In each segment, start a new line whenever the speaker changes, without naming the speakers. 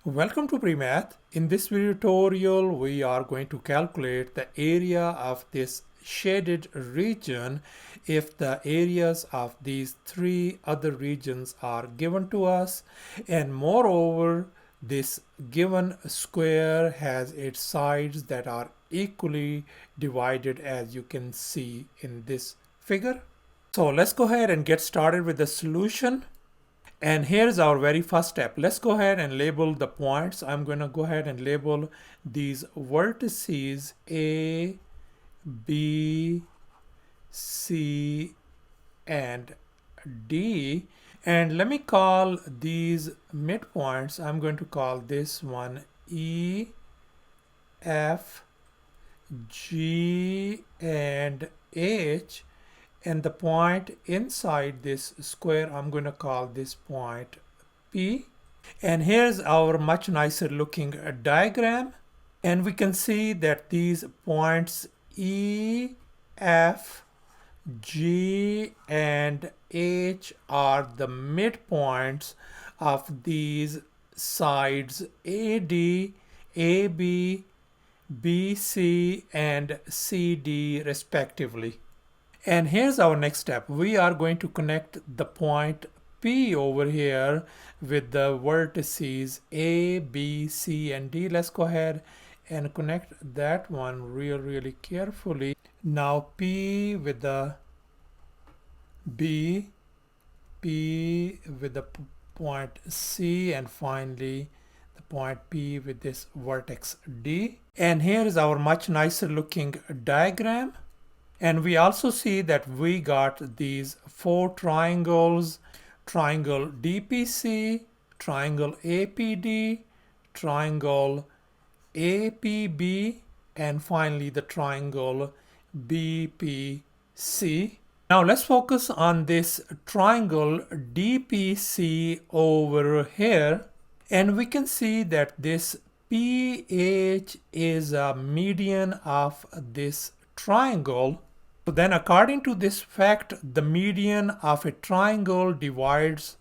Welcome to Premath. In this video tutorial, we are going to calculate the area of this shaded region if the areas of these three other regions are given to us, and moreover, this given square has its sides that are equally divided, as you can see in this figure. So let's go ahead and get started with the solution. And here's our very first step. Let's go ahead and label the points. I'm going to go ahead and label these vertices A, B, C, and D. And let me call these midpoints. I'm going to call this one E, F, G, and H. And the point inside this square, I'm going to call this point P. And here's our much nicer looking diagram. And we can see that these points E, F, G, and H are the midpoints of these sides AD, AB, BC, and CD respectively. And here's our next step. We are going to connect the point P over here with the vertices A, B, C, and D. Let's go ahead and connect that one really carefully. Now P with the B, P with the point C, and finally the point P with this vertex D. And here is our much nicer looking diagram. And we also see that we got these four triangles: triangle DPC, triangle APD, triangle APB, and finally the triangle BPC. Now let's focus on this triangle DPC over here, and we can see that this PH is a median of this triangle. So then, according to this fact, the median of a triangle divides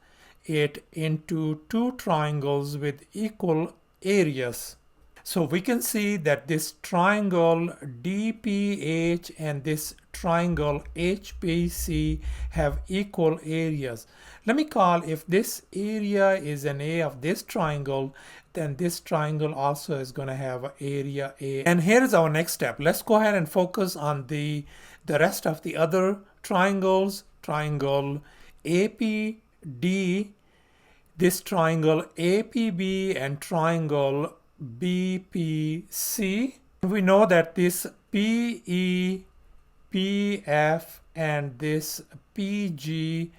it into two triangles with equal areas. So we can see that this triangle DPH and this triangle HPC have equal areas. Let me call, if this area is an A of this triangle, then this triangle also is going to have area A. And here is our next step. Let's go ahead and focus on the rest of the other triangles. Triangle APD, this triangle APB, and triangle BPC. We know that this PE, PF, and this PG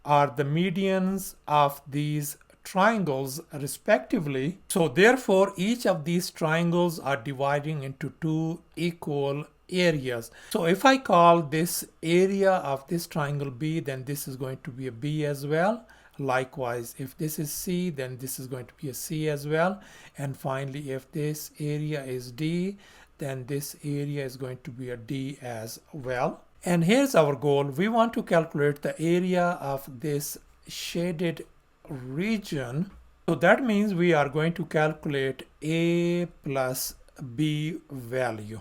are the medians of these triangles respectively. So therefore, each of these triangles are dividing into two equal areas. So if I call this area of this triangle B, then this is going to be a B as well. Likewise, if this is C, then this is going to be a C as well. And finally, if this area is D, then this area is going to be a D as well. And here's our goal. We want to calculate the area of this shaded region. So that means we are going to calculate A plus B value.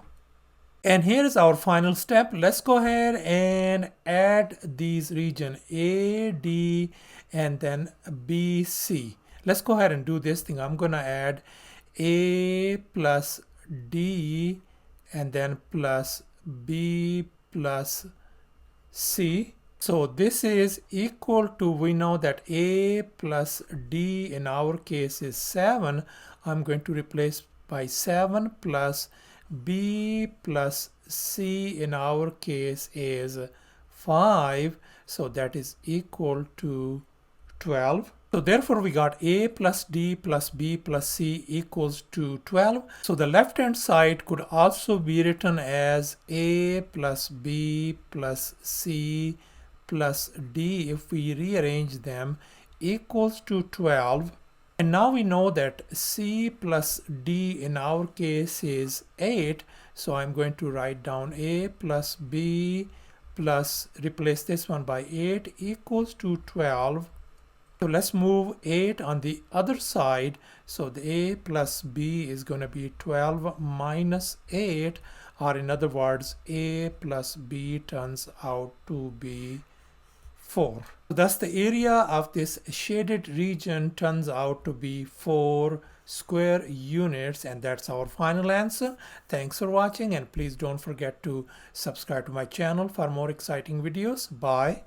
And here is our final step. Let's go ahead and add these region A, D, and then BC. Let's go ahead and do this thing. I'm going to add A plus D and then plus B plus C. So this is equal to, we know that A plus D in our case is 7. I'm going to replace by 7 plus B plus C in our case is 5. So that is equal to 12. So therefore we got A plus D plus B plus C equals to 12. So the left hand side could also be written as A plus B plus C plus D, if we rearrange them, equals to 12. And now we know that C plus D in our case is 8. So I'm going to write down A plus B plus, replace this one by 8, equals to 12. So let's move 8 on the other side. So the a plus b is going to be 12 minus 8, or in other words, a plus b turns out to be 4. Thus the area of this shaded region turns out to be 4 square units, and that's our final answer. Thanks for watching, and please don't forget to subscribe to my channel for more exciting videos. Bye.